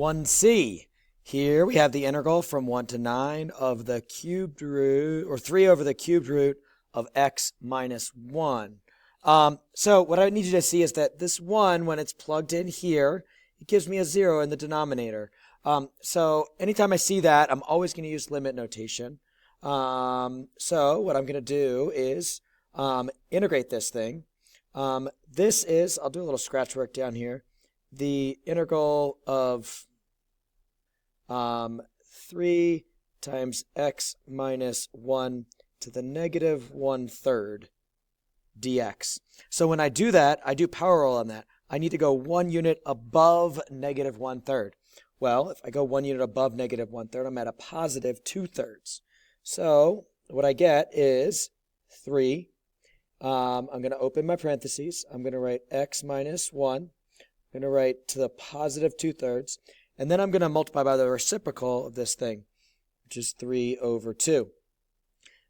1c. Here we have the integral from 1 to 9 of the cubed root, or 3 over the cubed root of x minus 1. So what I need you to see is that this 1, when it's plugged in here, it gives me a 0 in the denominator. So anytime I see that, I'm always going to use limit notation. So what I'm going to do is integrate this thing. This is, I'll do a little scratch work down here, the integral of 3 times x minus 1 to the negative 1/3 dx. So when I do that, I do power roll on that. I need to go 1 unit above negative 1/3. Well, if I go 1 unit above negative 1/3, I'm at a positive 2/3. So what I get is 3. I'm going to open my parentheses. I'm going to write x minus 1. I'm going to write to the positive 2/3. And then I'm going to multiply by the reciprocal of this thing, which is 3 over 2.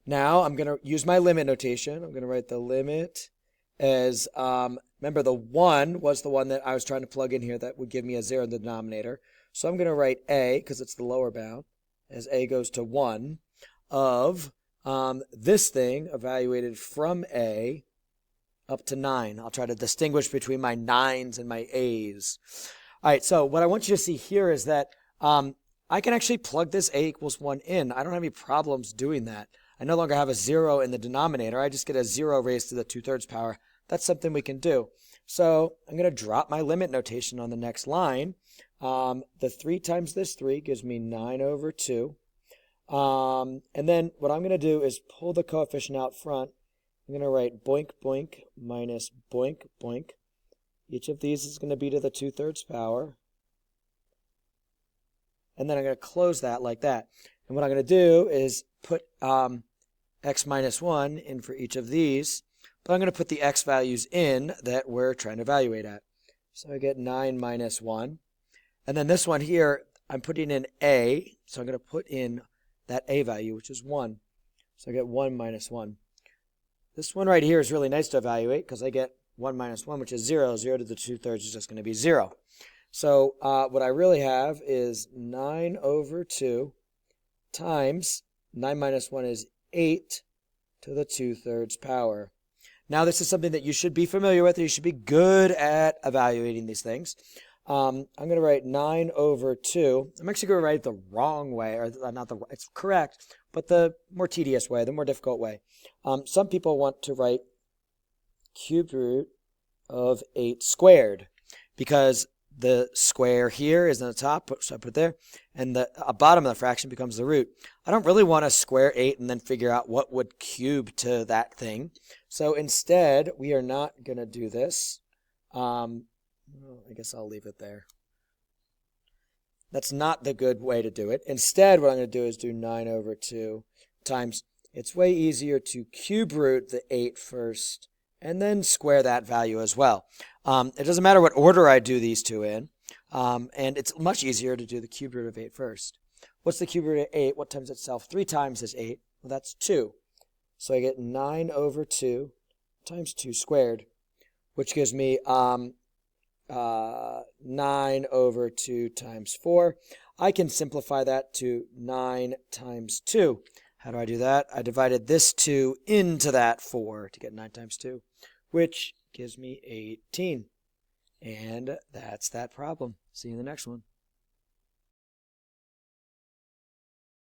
Now I'm going to use my limit notation. I'm going to write the limit as, remember the 1 was the one that I was trying to plug in here that would give me a 0 in the denominator. So I'm going to write a, because it's the lower bound, as a goes to 1 of this thing evaluated from a up to 9. I'll try to distinguish between my 9s and my a's. All right, so what I want you to see here is that I can actually plug this a equals 1 in. I don't have any problems doing that. I no longer have a 0 in the denominator. I just get a 0 raised to the 2/3 power. That's something we can do. So I'm going to drop my limit notation on the next line. The 3 times this 3 gives me 9 over 2. And then what I'm going to do is pull the coefficient out front. I'm going to write boink, boink, minus boink, boink. Each of these is going to be to the 2/3 power. And then I'm going to close that like that. And what I'm going to do is put x minus 1 in for each of these. But I'm going to put the x values in that we're trying to evaluate at. So I get 9 minus 1. And then this one here, I'm putting in a. So I'm going to put in that a value, which is 1. So I get 1 minus 1. This one right here is really nice to evaluate because I get 1 minus 1, which is 0. 0 to the 2/3 is just going to be 0. So what I really have is 9 over 2 times 9 minus 1 is 8 to the 2/3 power. Now this is something that you should be familiar with. You should be good at evaluating these things. I'm going to write 9 over 2. I'm actually going to write it the wrong way, or not the, it's correct, but the more tedious way, the more difficult way. Some people want to write cubed root of 8 squared because the square here is on the top, so I put there, and the bottom of the fraction becomes the root. I don't really want to square 8 and then figure out what would cube to that thing. So instead, we are not going to do this. Well, I guess I'll leave it there. That's not the good way to do it. Instead, what I'm going to do is do 9 over 2 times. It's way easier to cube root the 8 first and then square that value as well. It doesn't matter what order I do these two in, and it's much easier to do the cube root of 8 first. What's the cube root of 8? What times itself? 3 times is 8. Well, that's 2. So I get 9 over 2 times 2 squared, which gives me 9 over 2 times 4. I can simplify that to 9 times 2. How do I do that? I divided this 2 into that 4 to get 9 times 2, which gives me 18. And that's that problem. See you in the next one.